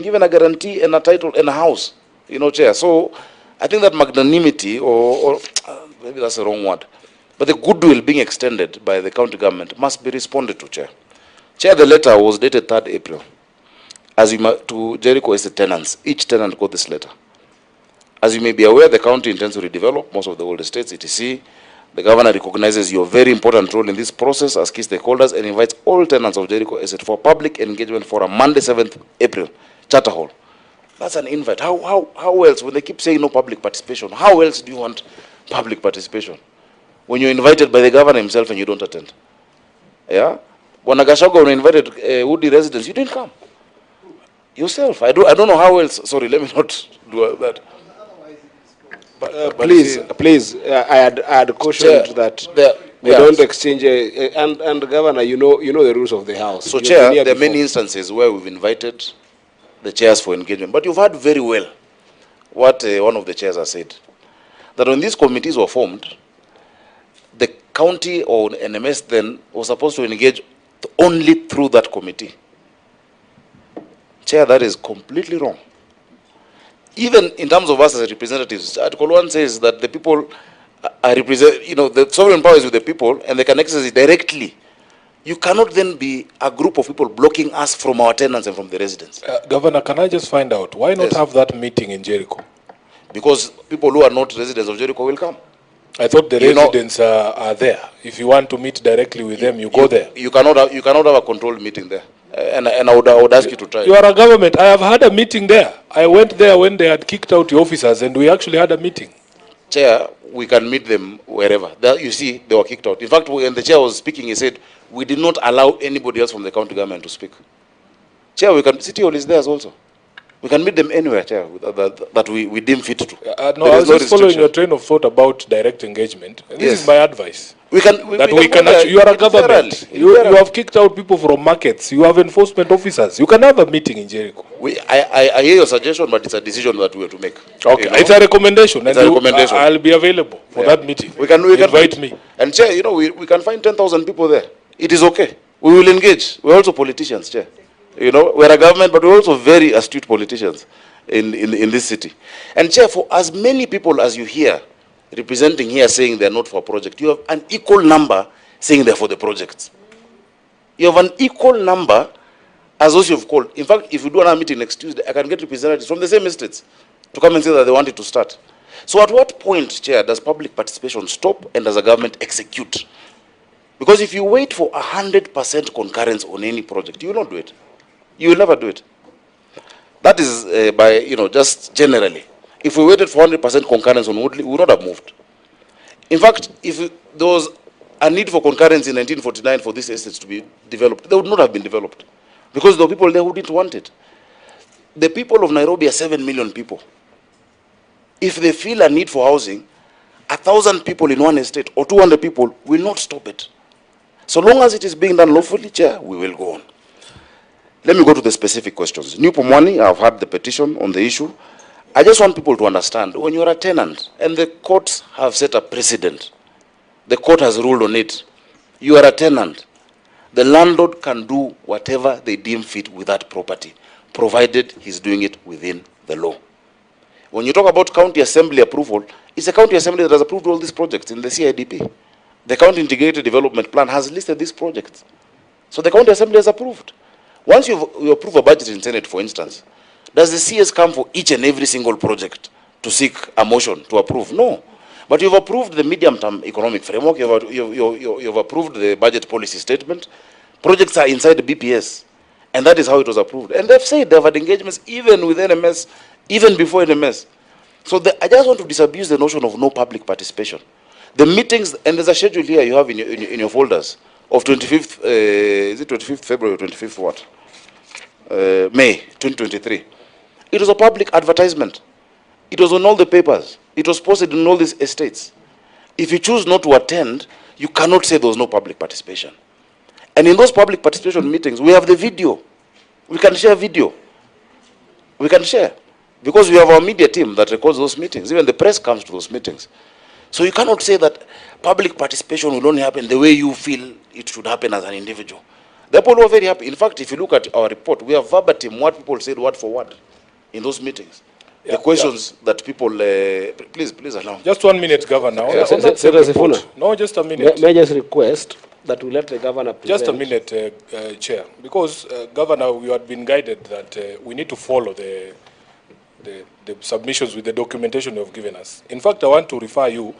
given a guarantee and a title and a house, Chair. So I think that magnanimity, or maybe that's the wrong word, but the goodwill being extended by the county government must be responded to, Chair. Chair, the letter was dated 3rd April. As you to Jericho Estate tenants, each tenant got this letter. As you may be aware, the county intends to redevelop most of the old estates, etc. The governor recognizes your very important role in this process as key stakeholders and invites all tenants of Jericho Estate for public engagement for a Monday, 7th April, Charter Hall. That's an invite. How else, when they keep saying no public participation, how else do you want public participation? When you're invited by the governor himself and you don't attend. Yeah? When Agashogo invited Woody residents, you didn't come. Yourself. I don't know how else. Sorry, let me not do that. But please, I had cautioned Chair, that we don't exchange. And Governor, you know the rules of the House. So, Chair, there are many instances where we've invited the chairs for engagement. But you've heard very well what one of the chairs has said. That when these committees were formed, the county or NMS then was supposed to engage only through that committee. Chair, that is completely wrong. Even in terms of us as representatives, Article 1 says that the people are the sovereign power is with the people and they can exercise it directly. You cannot then be a group of people blocking us from our tenants and from the residents. Governor, can I just find out, why not have that meeting in Jericho? Because people who are not residents of Jericho will come. I thought the residents are there. If you want to meet directly with them, you go there. You cannot have a controlled meeting there. And I would ask you to try. You are a government. I have had a meeting there. I went there when they had kicked out the officers, and we actually had a meeting. Chair, we can meet them wherever. You see, they were kicked out. In fact, when the chair was speaking, he said, we did not allow anybody else from the county government to speak. Chair, City Hall is there also. We can meet them anywhere, Chair, that we deem fit to. No, I was just following your train of thought about direct engagement. And this is my advice. You are a government. You have kicked out people from markets. You have enforcement officers. You can have a meeting in Jericho. I hear your suggestion, but it's a decision that we have to make. Okay, it's a recommendation. It's a recommendation. I'll be available for that meeting. We can invite me. And Chair, we can find 10,000 people there. It is okay. We will engage. We're also politicians, Chair. We're a government, but we're also very astute politicians in this city. And Chair, for as many people as you hear representing here saying they're not for a project, you have an equal number saying they're for the project. You have an equal number as those you've called. In fact, if we do another meeting next Tuesday, I can get representatives from the same estates to come and say that they want it to start. So at what point, Chair, does public participation stop and does a government execute? Because if you wait for 100% concurrence on any project, you will not do it. You will never do it. That is by, just generally. If we waited for 100% concurrence on Woodley, we would not have moved. In fact, if there was a need for concurrence in 1949 for these estates to be developed, they would not have been developed. Because there were people there who didn't want it. The people of Nairobi are 7 million people. If they feel a need for housing, 1,000 people in one estate or 200 people will not stop it. So long as it is being done lawfully, Chair, we will go on. Let me go to the specific questions. New Pomwani, I've had the petition on the issue. I just want people to understand, when you're a tenant and the courts have set a precedent, the court has ruled on it, you are a tenant, the landlord can do whatever they deem fit with that property, provided he's doing it within the law. When you talk about county assembly approval, it's a county assembly that has approved all these projects in the CIDP. The county integrated development plan has listed these projects. So the county assembly has approved. Once you approve a budget in Senate, for instance, does the CS come for each and every single project to seek a motion to approve? No. But you've approved the medium-term economic framework, you've approved the budget policy statement, projects are inside the BPS, and that is how it was approved. And they've said they've had engagements even with NMS, even before NMS. So I just want to disabuse the notion of no public participation. The meetings, and there's a schedule here you have in your folders, of 25th, is it 25th February or 25th what? May 2023. It was a public advertisement. It was on all the papers. It was posted in all these estates. If you choose not to attend, you cannot say there was no public participation. And in those public participation meetings, we have the video. We can share video. We can share. Because we have our media team that records those meetings. Even the press comes to those meetings. So you cannot say that public participation will only happen the way you feel it should happen as an individual. The people were very happy. In fact, if you look at our report, we have verbatim what people said word for word in those meetings. The questions that people, please allow me. Just 1 minute, Governor. Senator Sifuna. No, just a minute. May I just request that we let the governor present? Just a minute, Chair. Because, Governor, we had been guided that we need to follow the submissions with the documentation you have given us. In fact, I want to refer you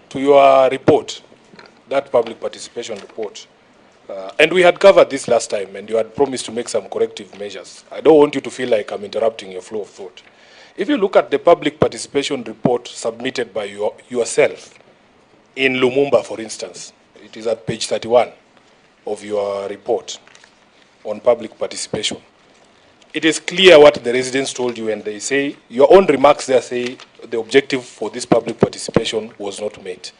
to your report, that public participation report. And we had covered this last time, and you had promised to make some corrective measures. I don't want you to feel like I'm interrupting your flow of thought. If you look at the public participation report submitted by yourself in Lumumba, for instance, it is at page 31 of your report on public participation. It is clear what the residents told you, and they say, your own remarks there say the objective for this public participation was not met.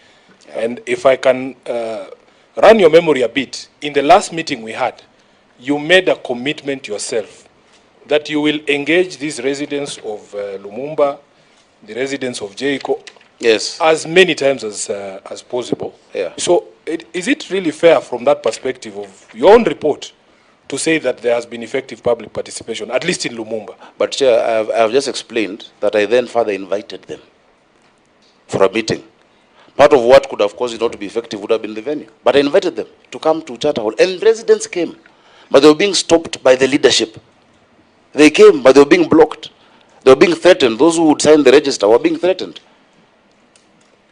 And if I can run your memory a bit, in the last meeting we had, you made a commitment yourself that you will engage these residents of Lumumba, the residents of Jericho, yes, as many times as possible. Yeah. So is it really fair from that perspective of your own report to say that there has been effective public participation, at least in Lumumba? But Chair, I have just explained that I then further invited them for a meeting. Part of what could have caused it not to be effective would have been the venue. But I invited them to come to Charter Hall, and residents came, but they were being stopped by the leadership. They came, but they were being blocked. They were being threatened. Those who would sign the register were being threatened.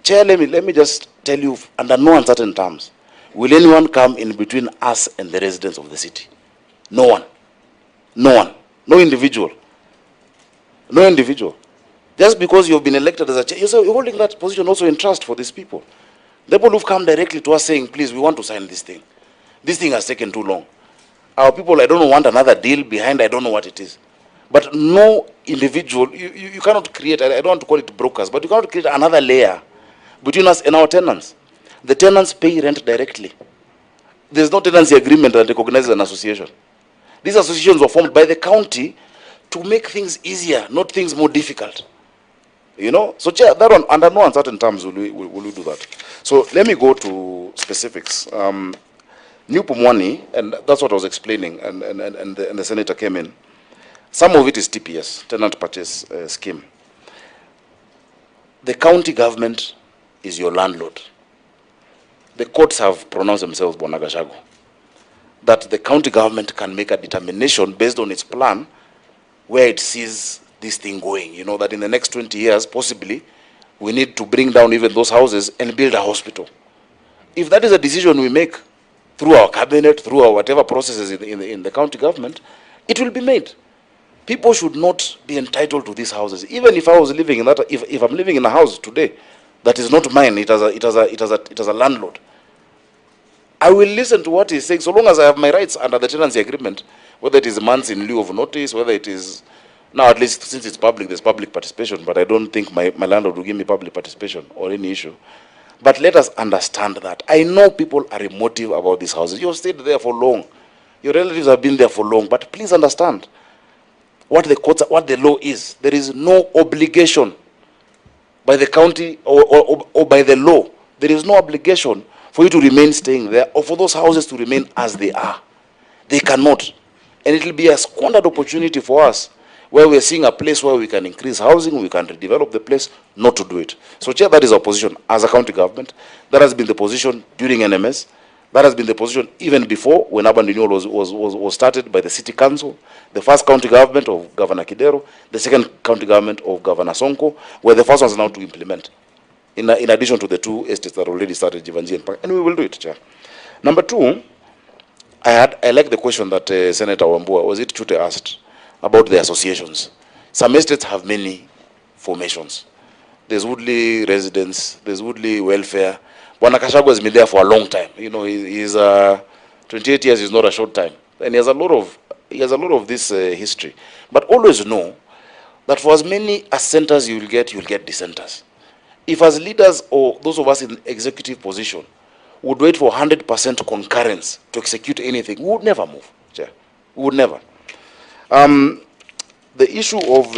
Chair, let me just tell you, under no uncertain terms, will anyone come in between us and the residents of the city? No one. No one. No individual. No individual. Just because you've been elected as a chair, you're holding that position also in trust for these people. The people who've come directly to us saying, please, we want to sign this thing. This thing has taken too long. Our people, I don't know, want another deal behind, I don't know what it is. But no individual, you cannot create, I don't want to call it brokers, but you cannot create another layer between us and our tenants. The tenants pay rent directly. There's no tenancy agreement that recognizes an association. These associations were formed by the county to make things easier, not things more difficult. You know, so Chair, that one, under no uncertain terms will we do that. So let me go to specifics. New Pumwani, and that's what I was explaining, and the senator came in. Some of it is TPS, tenant purchase scheme. The county government is your landlord. The courts have pronounced themselves, Bonagashago, that the county government can make a determination based on its plan where it sees this thing going. You know, that in the next 20 years, possibly, we need to bring down even those houses and build a hospital. If that is a decision we make through our cabinet, through our whatever processes in the county government, it will be made. People should not be entitled to these houses. Even if I was living in that, if I'm living in a house today that is not mine, it has a landlord, I will listen to what he's saying, so long as I have my rights under the tenancy agreement, whether it is months in lieu of notice, whether it is, now at least since it's public, there's public participation, but I don't think my landlord will give me public participation or any issue. But let us understand that. I know people are emotive about these houses. You've stayed there for long. Your relatives have been there for long, but please understand what the courts, what the law is. There is no obligation by the county or by the law. There is no obligation for you to remain staying there or for those houses to remain as they are. They cannot. And it will be a squandered opportunity for us where we're seeing a place where we can increase housing, we can redevelop the place, not to do it. So, Chair, that is our position as a county government. That has been the position during NMS. That has been the position even before, when urban renewal was started by the city council, the first county government of Governor Kidero, the second county government of Governor Sonko, where the first ones are now to implement, in addition to the two estates that already started, Jivanji and Park, and we will do it, Chair. Number two, I like the question that Senator Wambua, was it Chute, asked about the associations. Some estates have many formations. There's Woodley residents, there's Woodley welfare. Bwana Kashago has been there for a long time. You know, he's 28 years is not a short time, and he has a lot of this history. But always know that for as many as centers you'll get dissenters. If as leaders or those of us in executive position would wait for 100% concurrence to execute anything, we would never move, Chair. We would never. The issue of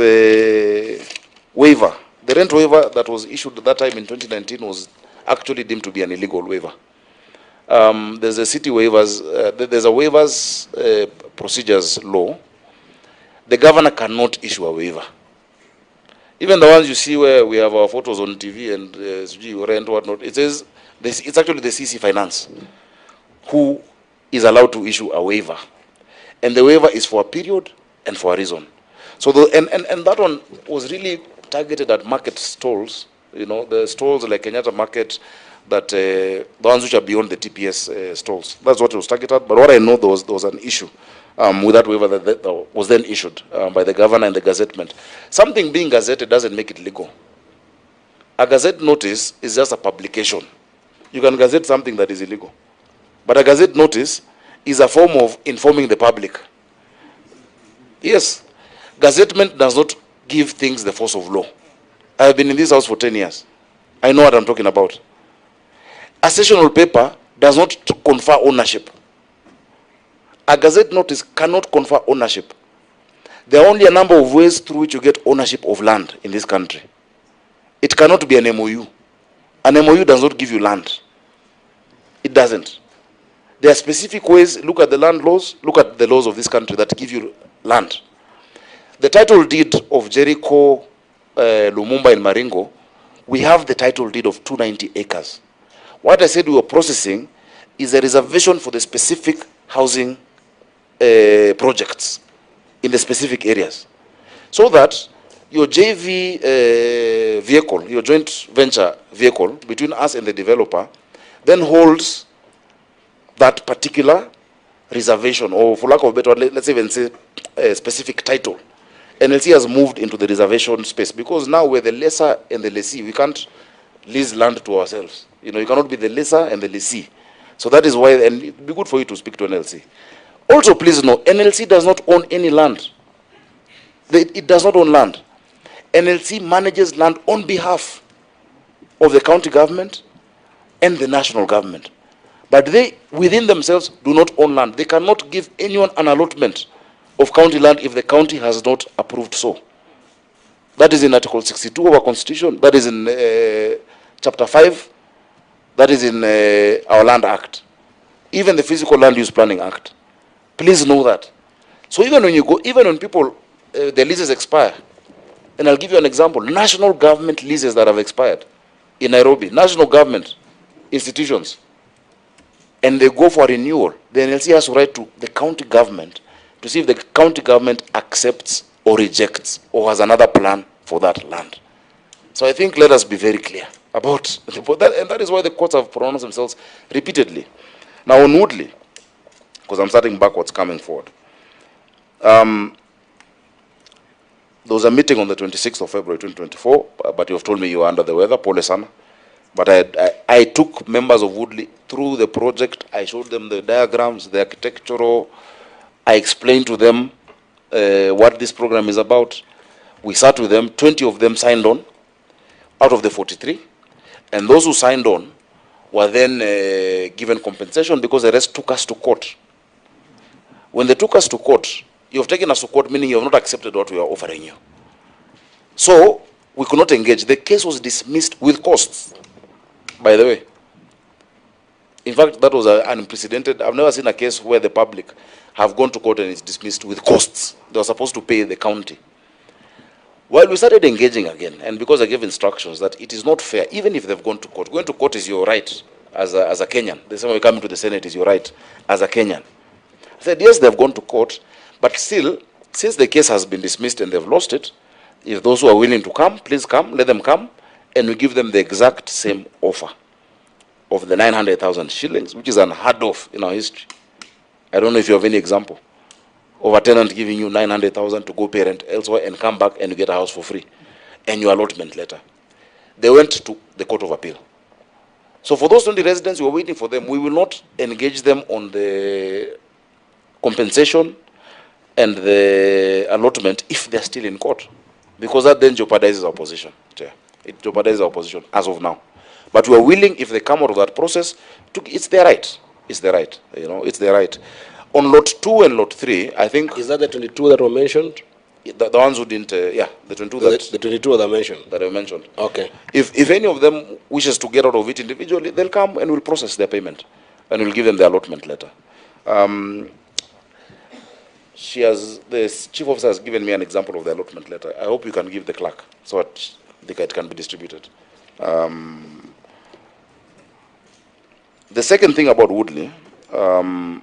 waiver, the rent waiver that was issued at that time in 2019 was actually deemed to be an illegal waiver. there's a city waivers, there's a waivers procedures law. The governor cannot issue a waiver. Even the ones you see where we have our photos on TV and rent whatnot, it says it's actually the CC Finance who is allowed to issue a waiver, and the waiver is for a period and for a reason. So and that one was really targeted at market stalls, you know, the stalls like Kenyatta Market, that the ones which are beyond the TPS stalls. That's what it was targeted at. But what I know, there was an issue with that waiver that was then issued by the governor and the gazettement. Something being gazetted doesn't make it legal. A gazette notice is just a publication. You can gazette something that is illegal. But a gazette notice is a form of informing the public. Yes, gazettement does not give things the force of law. I have been in this house for 10 years. I know what I'm talking about. A sessional paper does not confer ownership. A gazette notice cannot confer ownership. There are only a number of ways through which you get ownership of land in this country. It cannot be an MOU. An MOU does not give you land. It doesn't. There are specific ways. Look at the land laws. Look at the laws of this country that give you land. The title deed of Jericho, Lumumba and Maringo, we have the title deed of 290 acres. What I said we were processing is a reservation for the specific housing projects in the specific areas. So that your JV vehicle, your joint venture vehicle between us and the developer, then holds that particular reservation, or for lack of a better word, let's even say a specific title. NLC has moved into the reservation space because now we're the lessor and the lessee. We can't lease land to ourselves. You know, you cannot be the lessor and the lessee. So that is why, and it would be good for you to speak to NLC. Also, please know, NLC does not own any land. It does not own land. NLC manages land on behalf of the county government and the national government. But they, within themselves, do not own land. They cannot give anyone an allotment of county land if the county has not approved so. That is in Article 62 of our Constitution. That is in Chapter 5. That is in our Land Act. Even the Physical Land Use Planning Act. Please know that. So even when you go, even when people, their leases expire, and I'll give you an example, national government leases that have expired in Nairobi, national government institutions, and they go for renewal, the NLC has to write to the county government to see if the county government accepts or rejects or has another plan for that land. So I think let us be very clear about that, and that is why the courts have pronounced themselves repeatedly. Now on Woodley, because I'm starting backwards, coming forward. There was a meeting on the 26th of February 2024, but you have told me you were under the weather, pole sana. But I took members of Woodley through the project. I showed them the diagrams, the architectural. I explained to them what this program is about. We sat with them. 20 of them signed on out of the 43. And those who signed on were then given compensation because the rest took us to court. When they took us to court, you have taken us to court, meaning you have not accepted what we are offering you. So we could not engage. The case was dismissed with costs, by the way. In fact, that was unprecedented. I've never seen a case where the public have gone to court and it's dismissed with costs. They were supposed to pay the county. Well, we started engaging again, and because I gave instructions that it is not fair, even if they've gone to court. Going to court is your right as a Kenyan. The same way coming to the Senate is your right as a Kenyan. I said, yes, they've gone to court, but still, since the case has been dismissed and they've lost it, if those who are willing to come, please come, let them come, and we give them the exact same offer of the 900,000 shillings, which is unheard of in our history. I don't know if you have any example of a tenant giving you 900,000 to go pay rent elsewhere and come back and you get a house for free and your allotment letter. They went to the Court of Appeal. So for those 20 residents, we were waiting for them. We will not engage them on the compensation and the allotment if they're still in court, because that then jeopardizes our position. It jeopardizes our position as of now. But we are willing, if they come out of that process, it's their right. It's their right. You know, it's their right. On lot 2 and lot 3, I think. Is that the 22 that were mentioned? The ones who didn't, yeah, the 22 that. The 22 that I mentioned. That I mentioned. Okay. If any of them wishes to get out of it individually, they'll come and we'll process their payment. and we'll give them the allotment letter. The chief officer has given me an example of the allotment letter. I hope you can give the clerk so that it can be distributed. The second thing about Woodley, the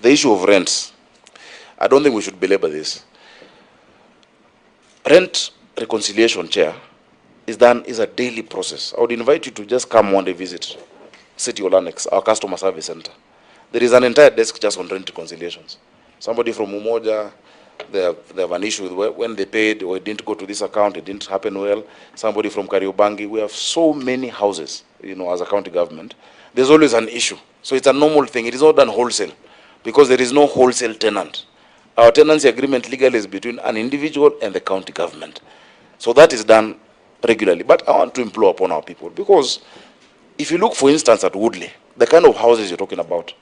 issue of rents. I don't think we should belabor this. Rent reconciliation, Chair, is a daily process. I would invite you to just come one day visit City Hall Annex, our customer service center. There is an entire desk just on rent reconciliations. Somebody from Umoja, they have an issue with when they paid or it didn't go to this account, it didn't happen well. Somebody from Kariobangi. We have so many houses, as a county government. There's always an issue. So it's a normal thing. It is not done wholesale because there is no wholesale tenant. Our tenancy agreement legally is between an individual and the county government. So that is done regularly. But I want to implore upon our people, because if you look, for instance, at Woodley, the kind of houses you're talking about,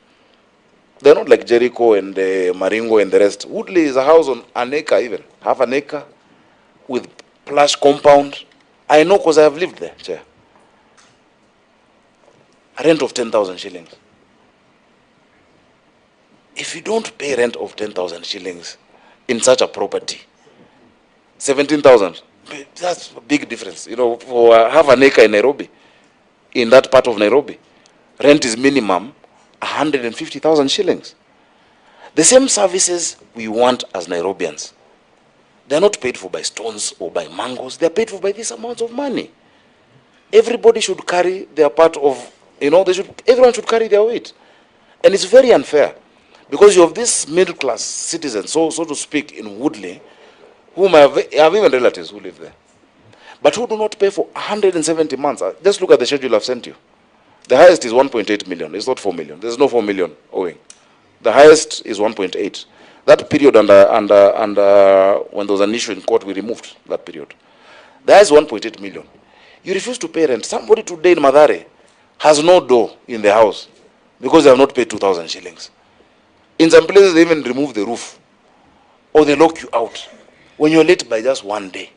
they're not like Jericho and Maringo and the rest. Woodley is a house on an acre, even half an acre, with plush compound. I know because I have lived there, Chair. A rent of 10,000 shillings. If you don't pay rent of 10,000 shillings in such a property, 17,000, that's a big difference. For half an acre in Nairobi, in that part of Nairobi, rent is minimum 150,000 shillings. The same services we want as Nairobians, they're not paid for by stones or by mangoes. They're paid for by these amounts of money. Everybody should carry their part of, everyone should carry their weight. And it's very unfair, because you have this middle-class citizens, so to speak, in Woodley, whom I have even relatives who live there, but who do not pay for 170 months. Just look at the schedule I've sent you. The highest is 1.8 million. It's not 4 million. There's no 4 million owing. The highest is 1.8. That period under when there was an issue in court, we removed that period. The highest is 1.8 million. You refuse to pay rent. Somebody today in Mathare has no door in the house because they have not paid 2,000 shillings. In some places, they even remove the roof, or they lock you out when you're late by just one day.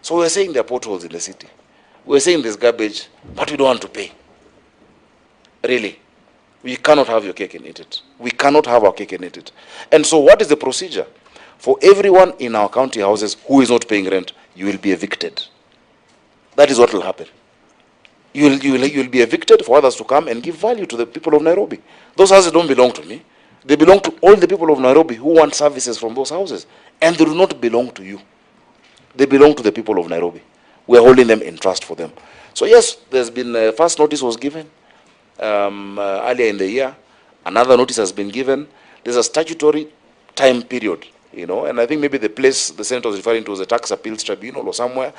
So we're saying there are potholes in the city. We're saying there's garbage, but we don't want to pay. Really, we cannot have your cake and eat it. We cannot have our cake and eat it. And so what is the procedure? For everyone in our county houses who is not paying rent, you will be evicted. That is what will happen. You will be evicted for others to come and give value to the people of Nairobi. Those houses don't belong to me. They belong to all the people of Nairobi who want services from those houses. And they do not belong to you. They belong to the people of Nairobi. We are holding them in trust for them. So yes, there's been a first notice was given earlier in the year. Another notice has been given. There's a statutory time period, and I think maybe the place the Senator was referring to was the Tax Appeals Tribunal or somewhere.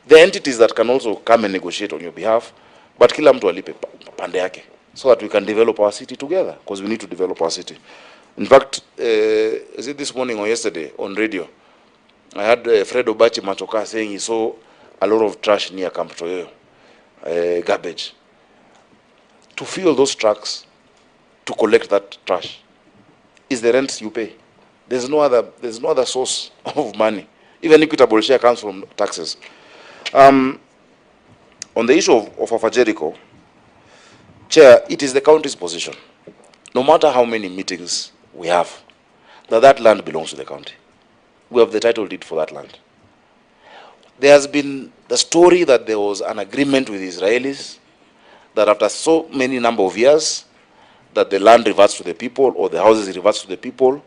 The entities that can also come and negotiate on your behalf, but kila mtu alipe pande yake, so that we can develop our city together, because we need to develop our city. In fact, is it this morning or yesterday on radio, I had Fred Obachi Machoka saying he saw a lot of trash near Camp Toyoyo, garbage. To fill those trucks, to collect that trash, is the rent you pay. There's no other source of money. Even equitable share comes from taxes. On the issue of Jericho, Chair, it is the county's position, no matter how many meetings we have, that land belongs to the county. We have the title deed for that land. There has been the story that there was an agreement with Israelis that after so many number of years, that the land reverts to the people or the houses reverts to the people.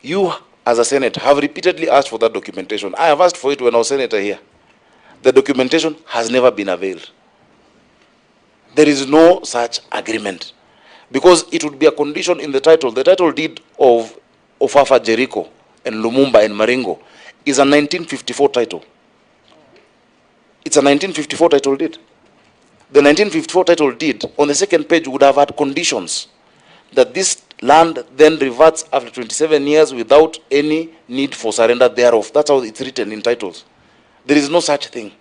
You, as a Senate, have repeatedly asked for that documentation. I have asked for it when I was Senator here. The documentation has never been availed. There is no such agreement, because it would be a condition in the title. The title deed of Ofafa, Jericho, and Lumumba and Maringo is a 1954 title. It's a 1954 title deed. The 1954 title deed on the second page would have had conditions that this land then reverts after 27 years without any need for surrender thereof. That's how it's written in titles. There is no such thing.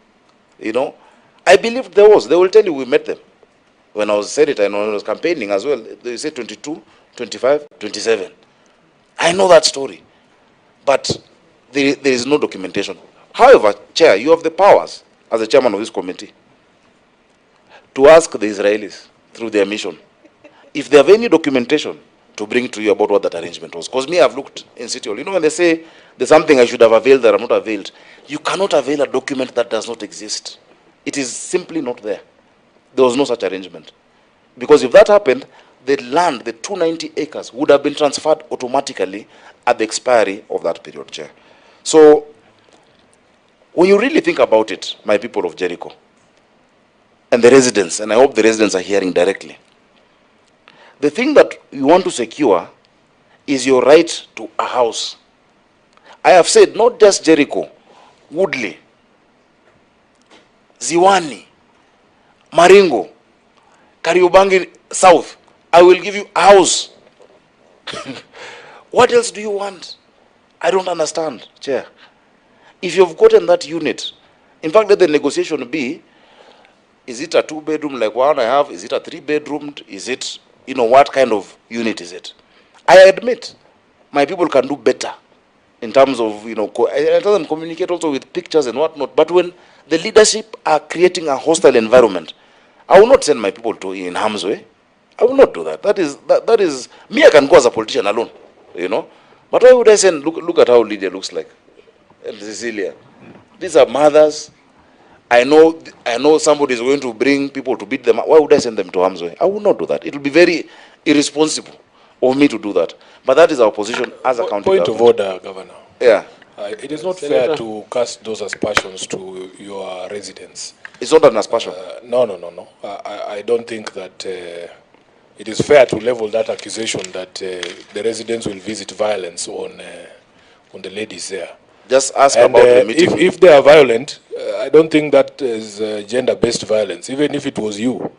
I believe there was. They will tell you we met them. When I was Senator and when I was campaigning as well, they said 22, 25, 27. I know that story. But there is no documentation. However, Chair, you have the powers as the chairman of this committee to ask the Israelis through their mission if they have any documentation to bring to you about what that arrangement was. Because me, I've looked in City Hall. You know, when they say there's something I should have availed that I'm not availed, you cannot avail a document that does not exist. It is simply not there. There was no such arrangement. Because if that happened, the land, the 290 acres, would have been transferred automatically at the expiry of that period, Chair. So, when you really think about it, my people of Jericho, and the residents, and I hope the residents are hearing directly, the thing that you want to secure is your right to a house. I have said not just Jericho, Woodley, Ziwani, Maringo, Kariobangi South, I will give you a house. What else do you want? I don't understand, Chair. If you've gotten that unit, in fact, let the negotiation be, is it a 2-bedroom like one I have? Is it a 3-bedroom? Is it, what kind of unit is it? I admit, my people can do better in terms of, I tell them communicate also with pictures and whatnot. But when the leadership are creating a hostile environment, I will not send my people to in harm's way. I will not do that. That is me. I can go as a politician alone, But why would I send? Look at how Lydia looks like, and Cecilia. These are mothers. I know somebody is going to bring people to beat them. Why would I send them to harm's way? I will not do that. It will be very irresponsible of me to do that. But that is our position as a county Point government. of order, Governor. Yeah. It is not fair to cast those aspersions to your residents. It's not an aspersion. No. I don't think that it is fair to level that accusation that the residents will visit violence on the ladies there. Just ask about the meeting. If they are violent, I don't think that is gender-based violence, even if it was you.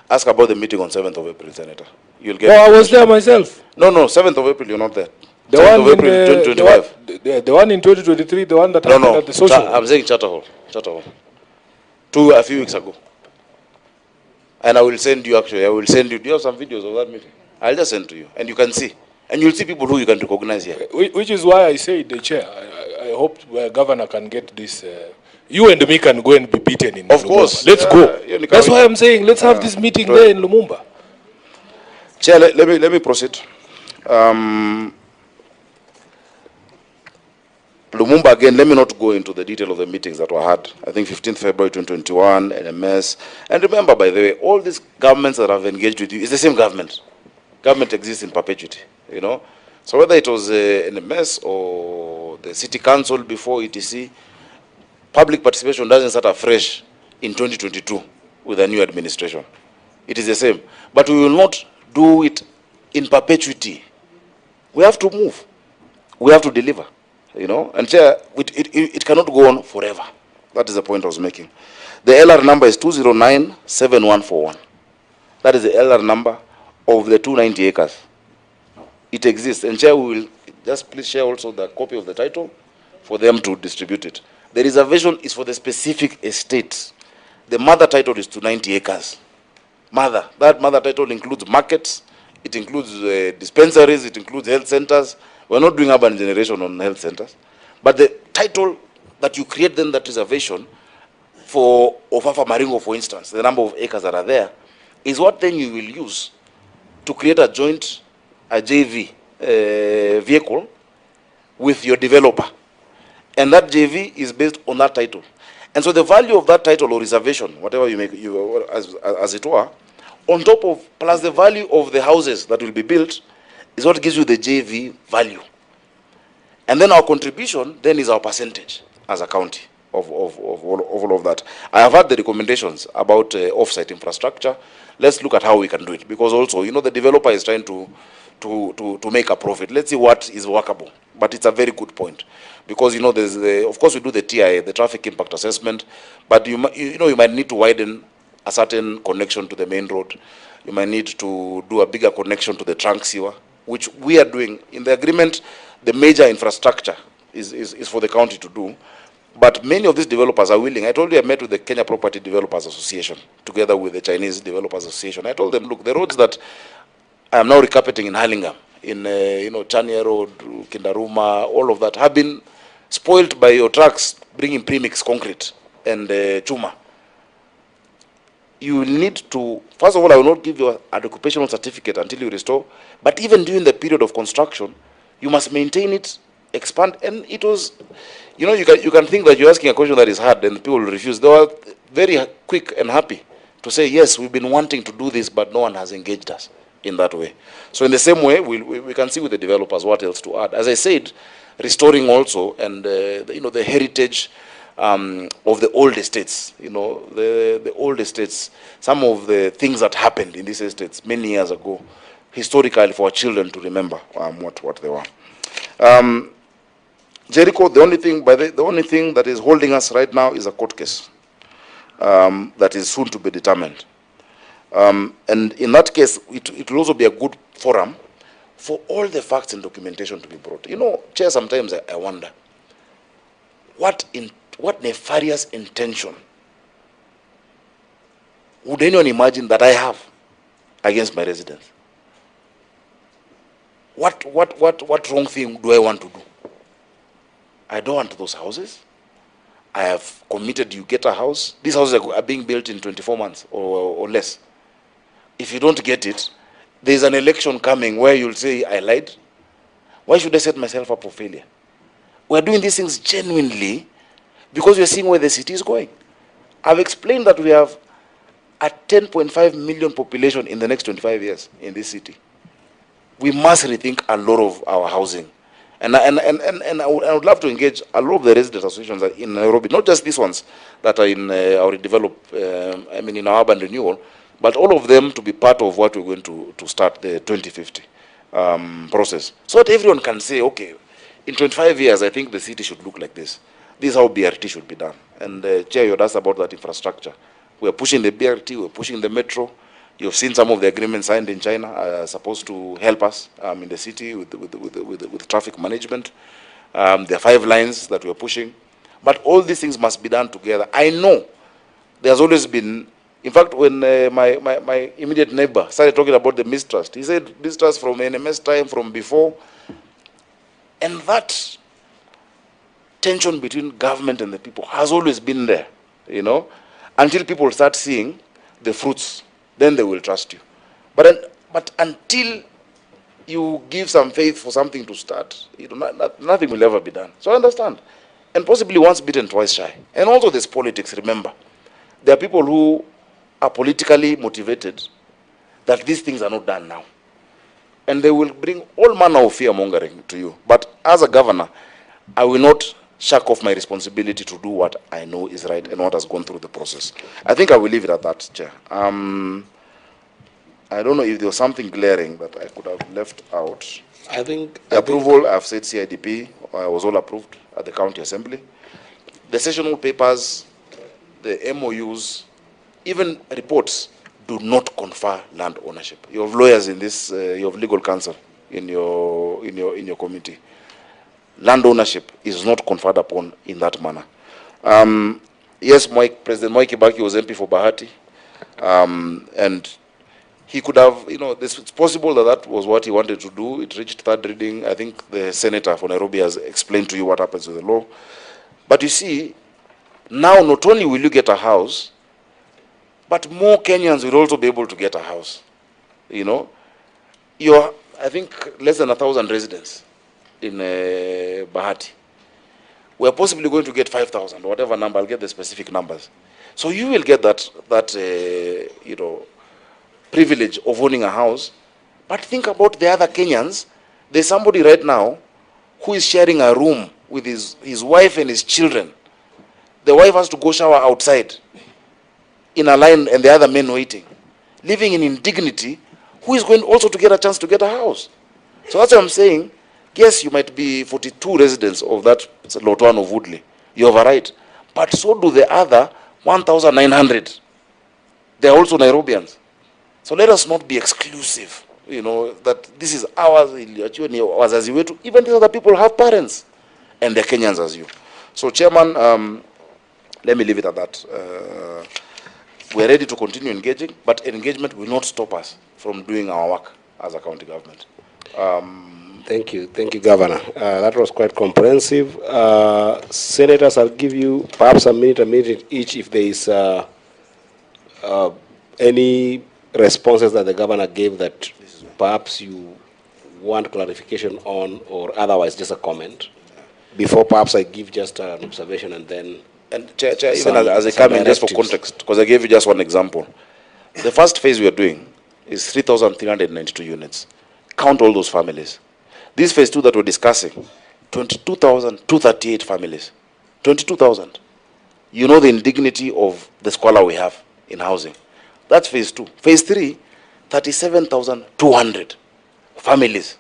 Ask about the meeting on 7th of April, Senator. You'll get. No, I was there myself. No, 7th of April, you're not there. The 7th one of April, in 2025. the one in 2023, the one that happened at the social. I'm saying Charter Hall. A few weeks ago. And I will send you, do you have some videos of that meeting? I'll just send to you, and you can see. And you'll see people who you can recognize here. Which is why I say, the chair, I hope Governor can get this. You and me can go and be beaten in Of Lumumba. course. Let's go. That's why I'm saying, let's have this meeting there in Lumumba. Chair, let me proceed. Lumumba, again, let me not go into the detail of the meetings that were had. I think 15th February 2021, NMS. And remember, by the way, all these governments that have engaged with you is the same government. Government exists in perpetuity, So whether it was NMS or the city council before ETC, public participation doesn't start afresh in 2022 with a new administration. It is the same. But we will not do it in perpetuity. We have to move. We have to deliver. And Chair, it cannot go on forever. That is the point I was making. The LR number is 2097141. That is the LR number of the 290 acres. It exists. And Chair, we will just please share also the copy of the title for them to distribute it. The reservation is for the specific estate. The mother title is 290 acres. That mother title includes markets, it includes dispensaries, it includes health centers. We're not doing urban generation on health centers. But the title that you create then that reservation for Ofafa Maringo, for instance, the number of acres that are there, is what then you will use to create a joint, a JV vehicle with your developer. And that JV is based on that title. And so the value of that title or reservation, whatever you make, as it were, on top of, plus the value of the houses that will be built, is what gives you the JV value. And then our contribution then is our percentage as a county of all of that. I have had the recommendations about off-site infrastructure. Let's look at how we can do it. Because also, the developer is trying to make a profit. Let's see what is workable. But it's a very good point. Because, there's of course we do the TIA, the traffic impact assessment, but you might need to widen a certain connection to the main road. You might need to do a bigger connection to the trunk sewer, which we are doing. In the agreement, the major infrastructure is for the county to do. But many of these developers are willing. I told you I met with the Kenya Property Developers Association, together with the Chinese Developers Association. I told them, look, the roads that I am now recarpeting in Hurlingham, in Chania Road, Kindaruma, all of that, have been spoiled by your trucks bringing premix concrete and chuma. you will need to, first of all, I will not give you an occupational certificate until you restore, but even during the period of construction, you must maintain it, expand, and it was, you know, you can think that you're asking a question that is hard and people will refuse. They were very quick and happy to say, yes, we've been wanting to do this, but no one has engaged us in that way. So in the same way, we can see with the developers what else to add. As I said, restoring also, and you know, the heritage of the old estates, you know, the old estates, some of the things that happened in these estates many years ago, historically, for our children to remember what they were. Jericho, the only thing that is holding us right now is a court case that is soon to be determined. And in that case, it will also be a good forum for all the facts and documentation to be brought. You know, Chair, sometimes I wonder, what nefarious intention would anyone imagine that I have against my residents? What wrong thing do I want to do? I don't want those houses. I have committed you get a house. These houses are being built in 24 months or less. If you don't get it, there's an election coming where you'll say, I lied. Why should I set myself up for failure? We're doing these things genuinely because we're seeing where the city is going. I've explained that we have a 10.5 million population in the next 25 years in this city. We must rethink a lot of our housing. And I would love to engage a lot of the resident associations in Nairobi, not just these ones that are in our in our urban renewal, but all of them to be part of what we're going to start the 2050 process. So that everyone can say, okay, in 25 years, I think the city should look like this. This is how BRT should be done. And Chair, you asked about that infrastructure. We're pushing the BRT, we're pushing the metro. You've seen some of the agreements signed in China supposed to help us in the city with traffic management. There are 5 lines that we're pushing. But all these things must be done together. I know there's always been, in fact, when my immediate neighbor started talking about the mistrust, he said mistrust from NMS time, from before. And that tension between government and the people has always been there, you know, until people start seeing the fruits. Then they will trust you. But until you give some faith for something to start, you know, nothing will ever be done. So I understand. And possibly once bitten, twice shy. And also there's politics, remember. There are people who are politically motivated that these things are not done now. And they will bring all manner of fear-mongering to you. But as a governor, I will not shuck off my responsibility to do what I know is right and what has gone through the process. I think I will leave it at that, Chair. I don't know if there was something glaring that I could have left out. I think the approval, I've said CIDP was all approved at the county assembly. The sessional papers, the MOUs, even reports do not confer land ownership. You have lawyers in this, you have legal counsel in your committee. Land ownership is not conferred upon in that manner. Yes, President Mwai Kibaki was MP for Bahati, and he could have, you know, it's possible that was what he wanted to do. It reached 3rd reading. I think the senator for Nairobi has explained to you what happens with the law. But you see, now not only will you get a house, but more Kenyans will also be able to get a house. You know, you're, I think, less than 1,000 residents in Bahati. We're possibly going to get 5,000, whatever number. I'll get the specific numbers. So you will get that you know, privilege of owning a house. But think about the other Kenyans. There's somebody right now who is sharing a room with his wife and his children. The wife has to go shower outside in a line and the other men waiting, living in indignity, who is going also to get a chance to get a house. So that's what I'm saying. Yes, you might be 42 residents of that lot 1 of Woodley. You have a right. But so do the other 1,900. They are also Nairobians. So let us not be exclusive, you know, that this is ours, even the other people have parents, and they're Kenyans as you. So, Chairman, let me leave it at that. We're ready to continue engaging, but engagement will not stop us from doing our work as a county government. Thank you, Governor. That was quite comprehensive. Senators, I'll give you perhaps a minute each if there is any responses that the governor gave that perhaps you want clarification on, or otherwise just a comment? Before perhaps I give just an observation and then... And Chair, even as I come in, just for context, because I gave you just one example. The first phase we are doing is 3,392 units. Count all those families. This phase 2 that we're discussing, 22,238 families. 22,000. You know the indignity of the squalor we have in housing. That's phase 2. Phase 3, 37,200 families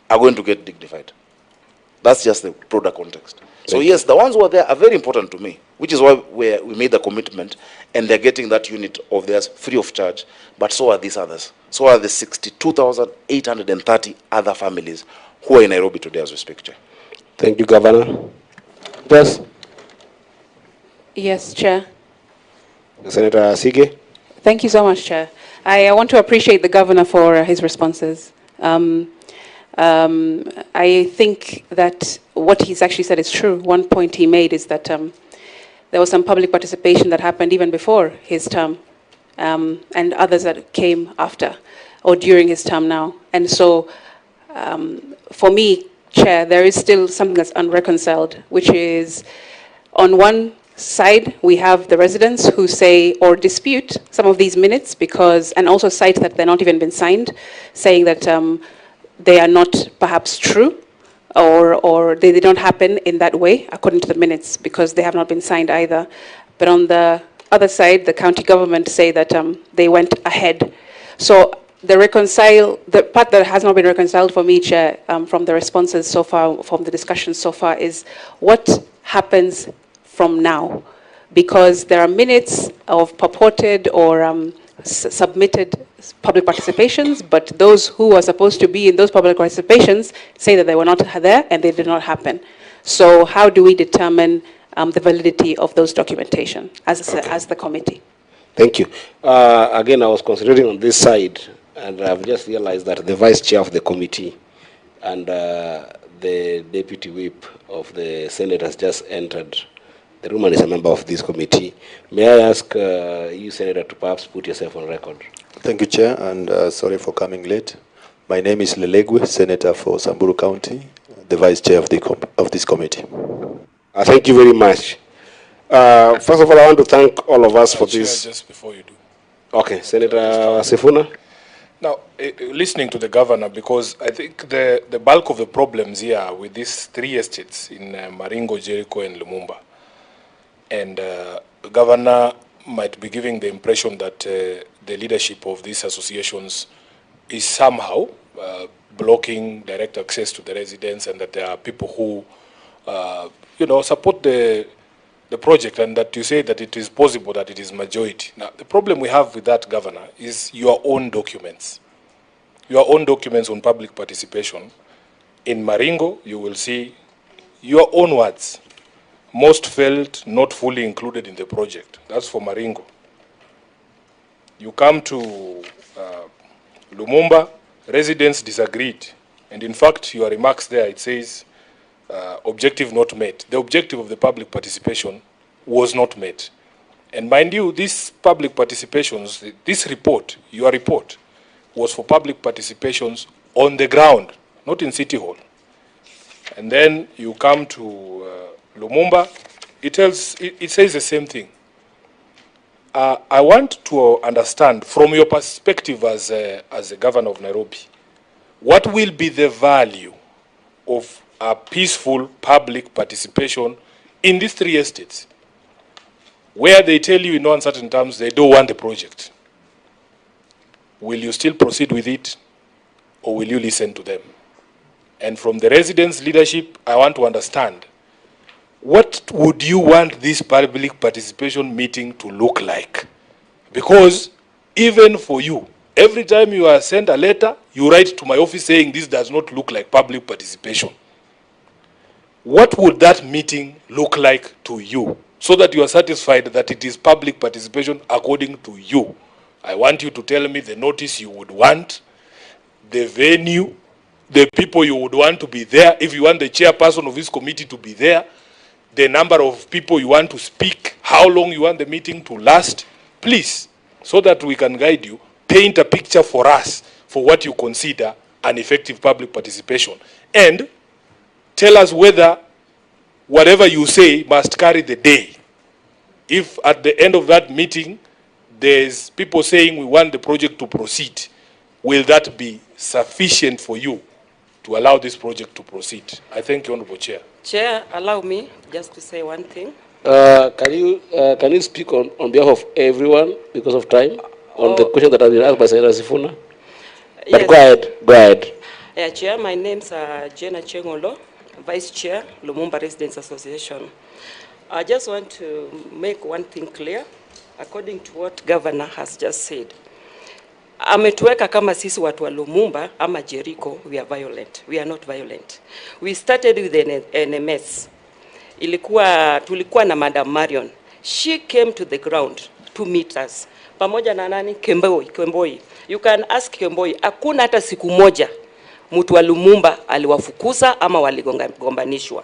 are going to get dignified. That's just the broader context. So yes, the ones who are there are very important to me, which is why we made the commitment, and they're getting that unit of theirs free of charge, but so are these others. So are the 62,830 other families who are in Nairobi today as we speak, Chair. Thank you, Governor. Yes. Yes, Chair. Senator Sige. Thank you so much, Chair. I want to appreciate the Governor for his responses. I think that what he's actually said is true. One point he made is that there was some public participation that happened even before his term, and others that came after or during his term now. And so, for me, Chair, there is still something that's unreconciled, which is on one side, we have the residents who say or dispute some of these minutes because, and also cite that they're not even been signed, saying that they are not perhaps true, or they don't happen in that way according to the minutes because they have not been signed either. But on the other side, the county government say that they went ahead. So the part that has not been reconciled for me, Chair, from the responses so far, from the discussions so far, is what happens from now, because there are minutes of purported or submitted public participations, but those who are supposed to be in those public participations say that they were not there and they did not happen. So how do we determine the validity of those documentation as the committee? Thank you. Again, I was concentrating on this side, and I've just realized that the vice chair of the committee and the deputy whip of the Senate has just entered the room and is a member of this committee. May I ask you, Senator, to perhaps put yourself on record? Thank you, Chair, and sorry for coming late. My name is Lelegwe, Senator for Samburu County, the Vice Chair of this committee. Thank you very much. First of all, I want to thank all of us for this. Just before you do. Okay, Senator Sifuna. Now, listening to the governor, because I think the bulk of the problems here with these three estates in Maringo, Jericho, and Lumumba, and the governor might be giving the impression that the leadership of these associations is somehow blocking direct access to the residents, and that there are people who, support the project, and that you say that it is possible that it is majority. Now, the problem we have with that, Governor, is your own documents. Your own documents on public participation. In Maringo, you will see your own words. Most felt not fully included in the project. That's for Maringo. You come to Lumumba, residents disagreed. And in fact, your remarks there, it says, objective not met. The objective of the public participation was not met. And mind you, these public participations, this report, your report, was for public participations on the ground, not in City Hall. And then you come to Lumumba, it says the same thing. I want to understand, from your perspective as a governor of Nairobi, what will be the value of a peaceful public participation in these three estates, where they tell you in no uncertain terms they don't want the project? Will you still proceed with it, or will you listen to them? And from the residents' leadership, I want to understand, what would you want this public participation meeting to look like? Because even for you, every time you are sent a letter, you write to my office saying this does not look like public participation. What would that meeting look like to you, so that you are satisfied that it is public participation according to you? I want you to tell me the notice you would want, the venue, the people you would want to be there, if you want the chairperson of this committee to be there, the number of people you want to speak, how long you want the meeting to last. Please, so that we can guide you, paint a picture for us for what you consider an effective public participation, and tell us whether whatever you say must carry the day. If at the end of that meeting there's people saying we want the project to proceed, will that be sufficient for you to allow this project to proceed? I thank you, Honorable Chair. Chair, allow me just to say one thing. Can you speak on behalf of everyone because of time on the question that has been asked by Senator Sifuna? But Yes. go ahead. Chair, my name's Jenna Chengolo, Vice Chair, Lumumba Residents Association. I just want to make one thing clear, according to what Governor has just said. Ametuweka kama sisi watu wa Lumumba ama Jericho, we are violent. We are not violent. We started with an NMS. Tulikuwa na Madam Marion. She came to the ground to meet us. Pamoja na nani? Kemboi. You can ask Kemboi. Hakuna hata siku moja mtu wa Lumumba aliwafukuza ama waligombanishwa.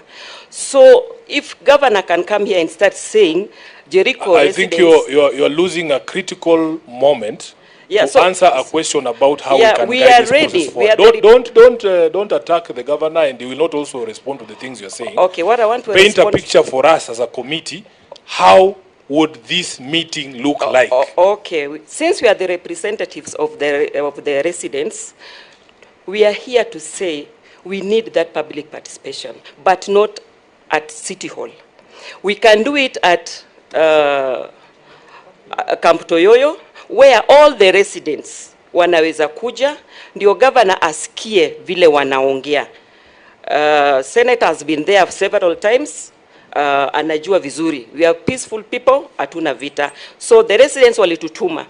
So if governor can come here and start saying Jericho I think you're losing a critical moment to answer a question about how we can guide this process forward. Don't attack the governor, and he will not also respond to the things you're saying. Okay, what I want to paint a picture for us as a committee. How would this meeting look like? Okay, since we are the representatives of the residents, we are here to say we need that public participation, but not at City Hall. We can do it at Camp Toyoyo, where all the residents wanaweza kuja, ndio governor asikie vile wanaongea. Senator has been there several times, anajua vizuri. We are peaceful people, hatuna vita. So the residents walitutuma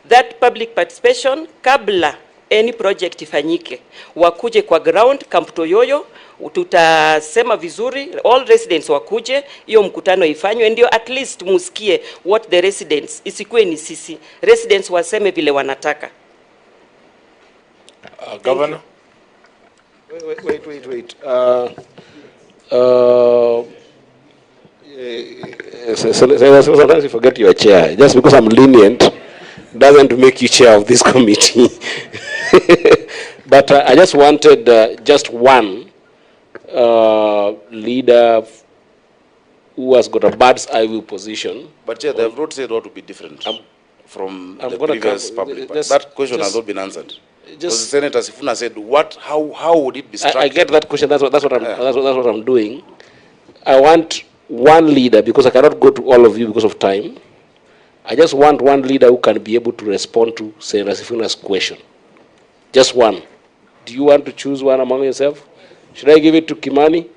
that public participation kabla any project ifanyike, wakuje kwa ground Camp Toyoyo, tutasema vizuri, all residents wakuje, hiyo mkutano ifanywe, ndio at least musikie what the residents, isikuwe ni sisi, residents waseme vile wanataka. Governor? Wait. Sometimes you forget your chair. Just because I'm lenient doesn't make you chair of this committee. But I just wanted just one leader who has got a bird's eye view position. But Chair, they have not said what would be different from the previous public. That question has not been answered. Because Senator Sifuna said, how would it be structured? I get that question. That's what I'm doing. I want one leader, because I cannot go to all of you because of time. I just want one leader who can be able to respond to Senator Sifuna's question. Just one. Do you want to choose one among yourself? Should I give it to Kimani?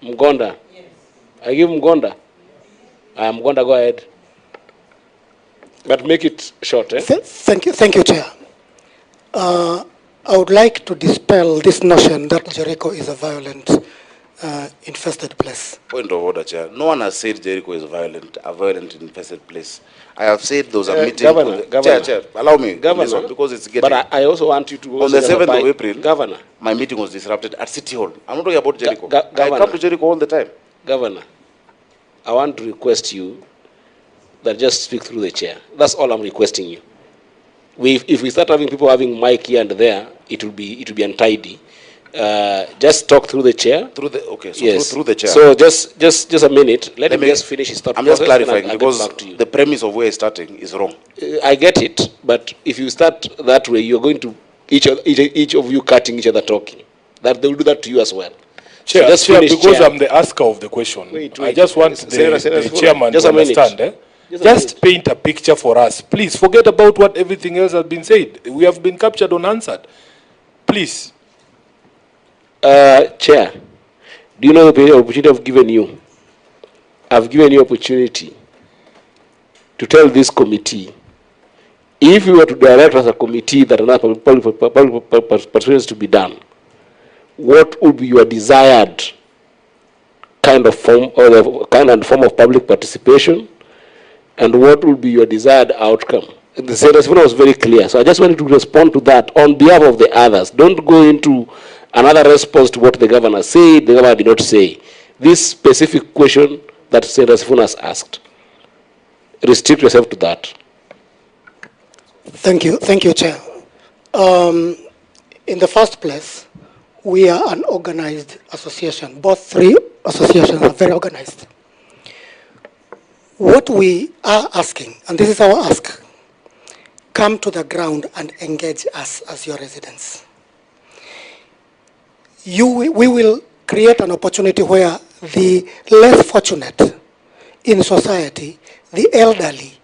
Mgonda? Yes. I give Mgonda? Mgonda, go ahead. But make it short, eh? Thank you, Chair. I would like to dispel this notion that Jericho is a violent, infested place. Point of order, Chair. No one has said Jericho is a violent infested place. I have said there was a meeting. Governor, Chair, allow me. Governor, because it's getting. But I also want you to. On the 7th of April, Governor, my meeting was disrupted at City Hall. I'm not talking about Jericho. Governor, I come to Jericho all the time. Governor, I want to request you that just speak through the chair. That's all I'm requesting you. If we start having people having mic here and there, it will be untidy. Just talk through the chair. So yes. through the chair. So just a minute. Let me just finish his thought. I'm just clarifying I'll because the premise of where he's starting is wrong. I get it, but if you start that way, you're going to each of you cutting each other talking. That they will do that to you as well. Chair, so just finish, because chair. I'm the asker of the question. Wait. I just want the chairman to understand. Just paint a picture for us. Please forget about what everything else has been said. We have been captured unanswered. Please. Chair, do you know the opportunity I've given you? I've given you opportunity to tell this committee, if you were to direct as a committee that another public participation is to be done, what would be your desired kind of form of public participation, and what would be your desired outcome? The Senator was very clear, so I just wanted to respond to that on behalf of the others. Don't go into another response to what the governor said, the governor did not say. This specific question that Senator Sifuna has asked. restrict yourself to that. Thank you, Chair. In the first place, we are an organized association. Both three associations are very organized. What we are asking, and this is our ask, come to the ground and engage us as your residents. We will create an opportunity where the less fortunate in society, the elderly,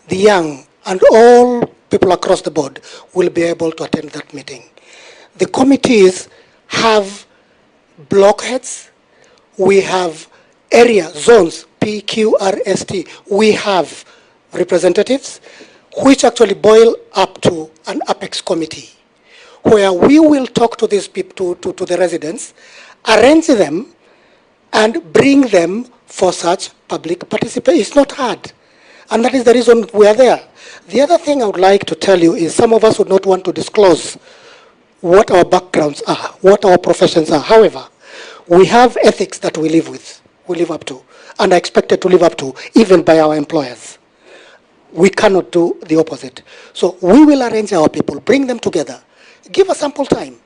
the young, and all people across the board will be able to attend that meeting. The committees have blockheads, we have area zones, PQRST, we have representatives, which actually boil up to an apex committee, where we will talk to these people, to the residents, arrange them, and bring them for such public participation. It's not hard. And that is the reason we are there. The other thing I would like to tell you is some of us would not want to disclose what our backgrounds are, what our professions are. However, we have ethics that we live up to, and are expected to live up to, even by our employers. We cannot do the opposite. So we will arrange our people, bring them together, give us ample time.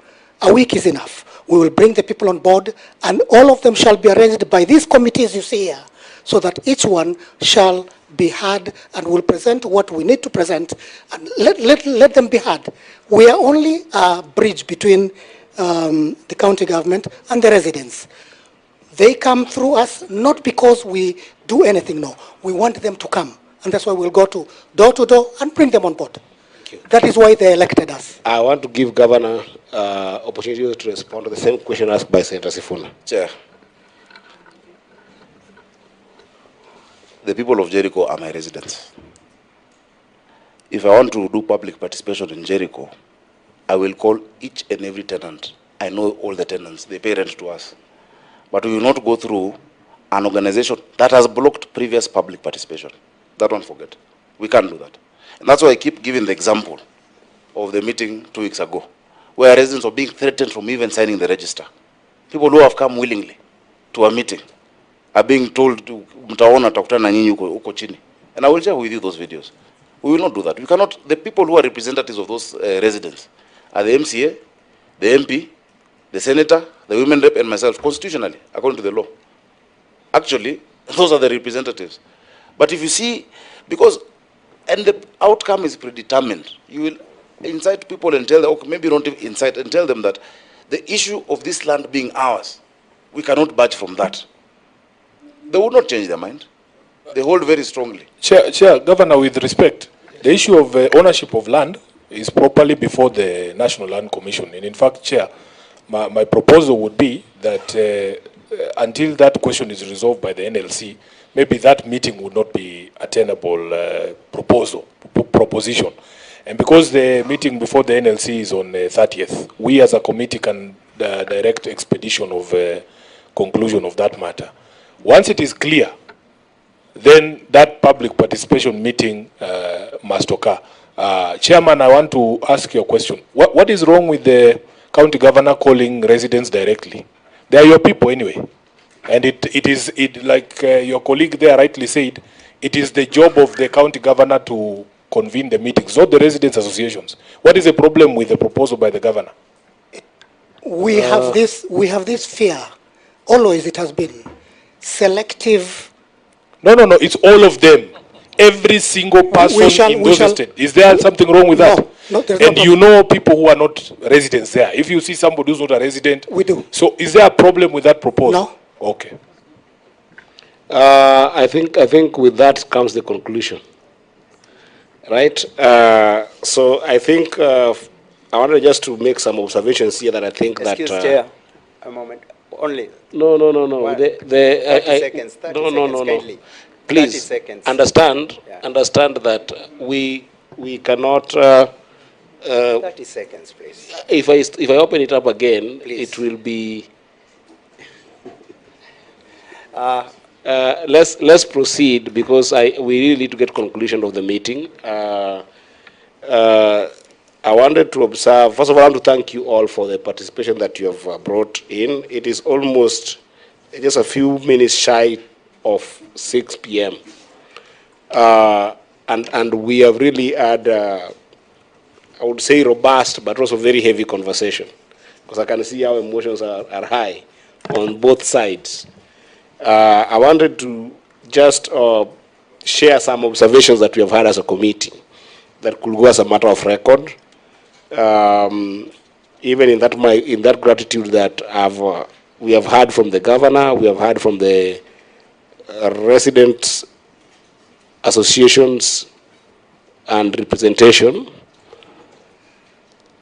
A week is enough. We will bring the people on board, and all of them shall be arranged by these committees you see here, so that each one shall be heard and will present what we need to present, and let them be heard. We are only a bridge between the county government and the residents. They come through us not because we do anything, no. We want them to come, and that's why we'll go to door and bring them on board. That is why they elected us. I want to give Governor opportunity to respond to the same question asked by Senator Sifuna. Chair, the people of Jericho are my residents. If I want to do public participation in Jericho, I will call each and every tenant. I know all the tenants, they pay rent to us. But we will not go through an organization that has blocked previous public participation. That one forget. We can't do that. And that's why I keep giving the example of the meeting 2 weeks ago, where residents were being threatened from even signing the register. People who have come willingly to a meeting are being told to mtaona takutana nyinyi huko chini. And I will share with you those videos. We will not do that. We cannot. The people who are representatives of those residents are the MCA, the MP, the senator, the women rep, and myself, constitutionally, according to the law. Actually, those are the representatives. But if you see, and the outcome is predetermined, you will incite people and tell them, okay, maybe don't incite, and tell them that the issue of this land being ours, we cannot budge from that. They would not change their mind. They hold very strongly. Chair, Governor, with respect, the issue of ownership of land is properly before the National Land Commission. And in fact, Chair, my proposal would be that until that question is resolved by the NLC, maybe that meeting would not be a tenable proposition. And because the meeting before the NLC is on 30th, we as a committee can direct expedition of conclusion of that matter. Once it is clear, then that public participation meeting must occur. Chairman, I want to ask you a question. What is wrong with the county governor calling residents directly? They are your people anyway. And it is like your colleague there rightly said, it is the job of the county governor to convene the meetings, not the residents' associations. What is the problem with the proposal by the governor? We have this fear. Always it has been selective. No, it's all of them. Every single person in those estates. Is there something wrong with that? No, there's and no you know people who are not residents there. If you see somebody who's not a resident, we do. So is there a problem with that proposal? No. Okay. I think with that comes the conclusion. Right? So I think I wanted just to make some observations here that I think Excuse that... Chair, a moment. Only. No. 30 seconds. 30 seconds, kindly. Please 30 seconds. understand that we cannot... 30 seconds, please. If I open it up again, Please. it will be... let's proceed because we really need to get conclusion of the meeting. I wanted to observe, first of all, I want to thank you all for the participation that you have brought in. It is almost just a few minutes shy of 6 p.m. And we have really had, I would say, robust, but also very heavy conversation. Because I can see how emotions are high on both sides. I wanted to just share some observations that we have had as a committee that could go as a matter of record. Even in that gratitude that we have heard from the governor, we have heard from the resident associations and representation.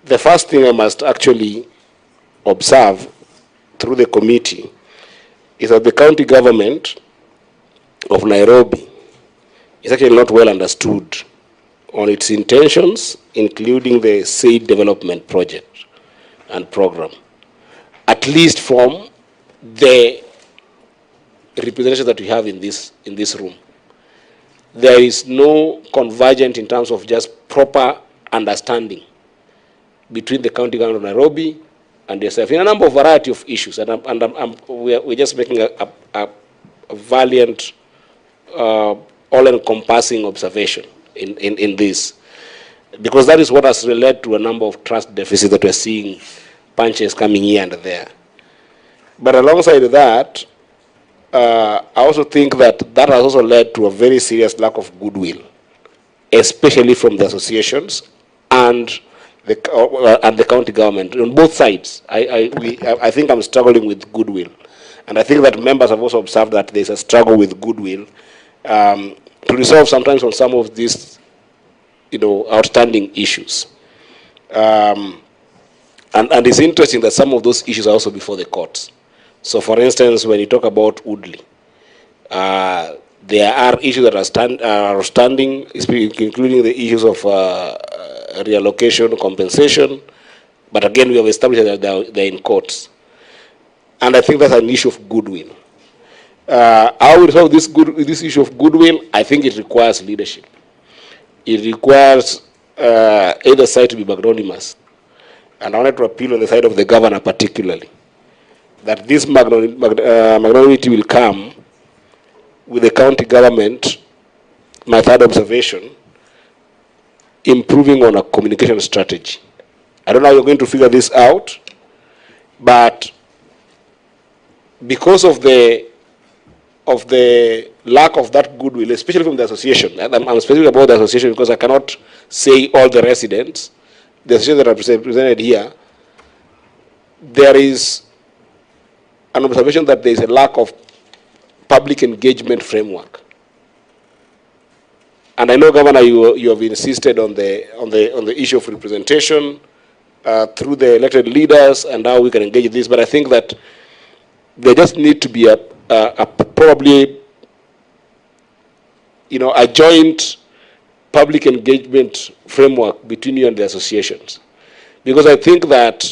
The first thing I must actually observe through the committee is that the county government of Nairobi is actually not well understood on its intentions, including the said development project and program, at least from the representation that we have in this room. There is no convergence in terms of just proper understanding between the county government of Nairobi and yourself in a number of variety of issues, and we're just making a valiant, all-encompassing observation in this, because that is what has led to a number of trust deficits that we're seeing, punches coming here and there. But alongside that, I also think that has also led to a very serious lack of goodwill, especially from the associations and the county government on both sides. I think I'm struggling with goodwill, and I think that members have also observed that there's a struggle with goodwill to resolve sometimes on some of these, outstanding issues. And it's interesting that some of those issues are also before the courts. So, for instance, when you talk about Woodley, there are issues that are standing, including the issues of reallocation, compensation. But again, we have established that they're in courts. And I think that's an issue of goodwill. How we resolve this issue of goodwill, I think it requires leadership. It requires either side to be magnanimous. And I wanted to appeal on the side of the governor particularly, that this magnanimity will come with the county government, my third observation, improving on a communication strategy. I don't know how you're going to figure this out, but because of the lack of that goodwill, especially from the association, and I'm speaking about the association because I cannot say all the residents, the associations that are represented here, there is an observation that there is a lack of public engagement framework. And I know, Governor, you have insisted on the issue of representation through the elected leaders and how we can engage in this. But I think that there just need to be a probably, a joint public engagement framework between you and the associations, because I think that